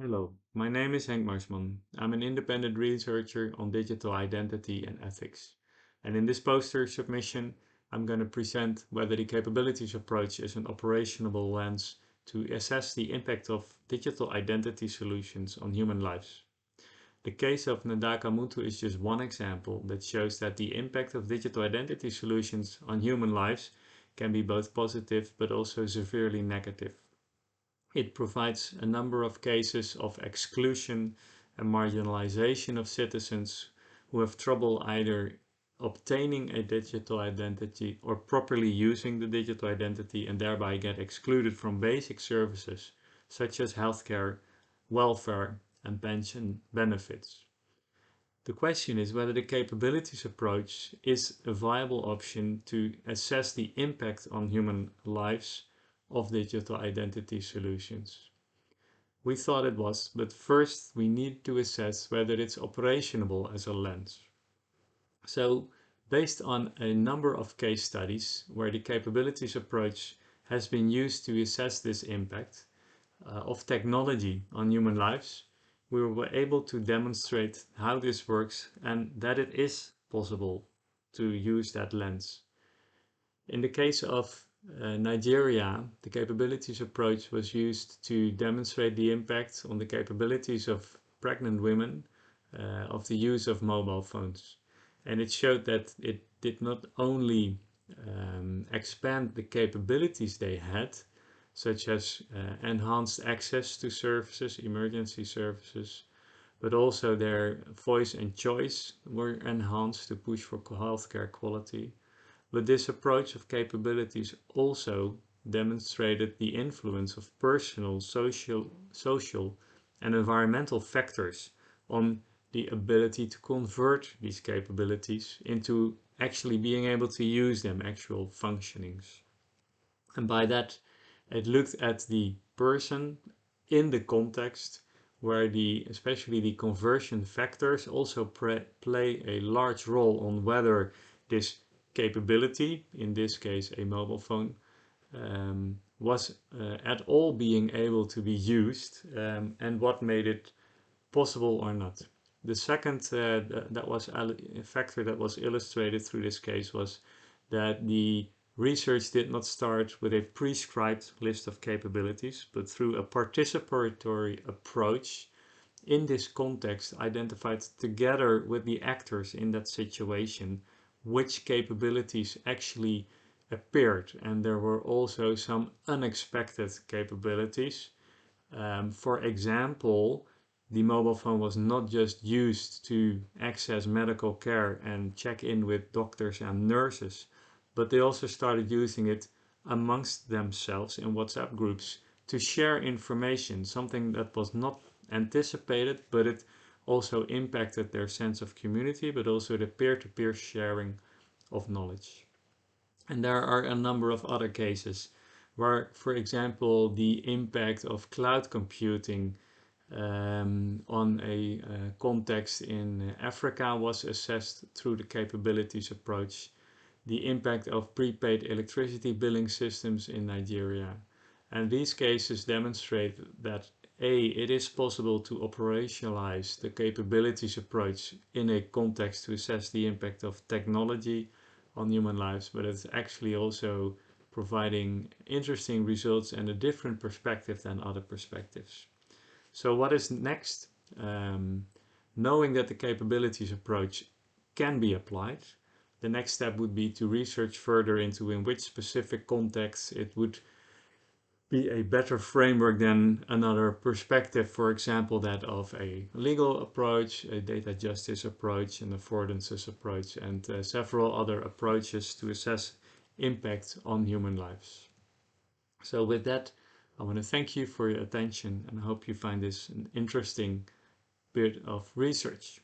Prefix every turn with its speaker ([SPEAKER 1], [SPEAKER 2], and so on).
[SPEAKER 1] Hello, my name is Henk Marsman. I'm an independent researcher on digital identity and ethics. And in this poster submission, I'm going to present whether the capabilities approach is an operational lens to assess the impact of digital identity solutions on human lives. The case of Nadaka Mutu is just one example that shows that the impact of digital identity solutions on human lives can be both positive but also severely negative. It provides a number of cases of exclusion and marginalization of citizens who have trouble either obtaining a digital identity or properly using the digital identity and thereby get excluded from basic services such as healthcare, welfare, and pension benefits. The question is whether the capabilities approach is a viable option to assess the impact on human lives of digital identity solutions. We thought it was, but first we need to assess whether it's operationable as a lens. So, based on a number of case studies where the capabilities approach has been used to assess this impact of technology on human lives, we were able to demonstrate how this works and that it is possible to use that lens. In the case of Nigeria, the capabilities approach was used to demonstrate the impact on the capabilities of pregnant women of the use of mobile phones. And it showed that it did not only expand the capabilities they had, such as enhanced access to services, emergency services, but also their voice and choice were enhanced to push for healthcare quality. But this approach of capabilities also demonstrated the influence of personal, social and environmental factors on the ability to convert these capabilities into actually being able to use them, actual functionings. And by that, it looked at the person in the context where especially the conversion factors also play a large role on whether this capability, in this case a mobile phone, was at all being able to be used and what made it possible or not. The second factor that was illustrated through this case was that the research did not start with a prescribed list of capabilities, but through a participatory approach in this context identified together with the actors in that situation which capabilities actually appeared. And there were also some unexpected capabilities. For example, the mobile phone was not just used to access medical care and check in with doctors and nurses, but they also started using it amongst themselves in WhatsApp groups to share information, something that was not anticipated, but it also impacted their sense of community, but also the peer-to-peer sharing of knowledge. And there are a number of other cases where, for example, the impact of cloud computing on a context in Africa was assessed through the capabilities approach. The impact of prepaid electricity billing systems in Nigeria. And these cases demonstrate that it is possible to operationalize the capabilities approach in a context to assess the impact of technology on human lives, but it's actually also providing interesting results and a different perspective than other perspectives. So what is next? Knowing that the capabilities approach can be applied, the next step would be to research further into in which specific context it would be a better framework than another perspective, for example, that of a legal approach, a data justice approach, an affordances approach, and several other approaches to assess impact on human lives. So with that, I want to thank you for your attention and I hope you find this an interesting bit of research.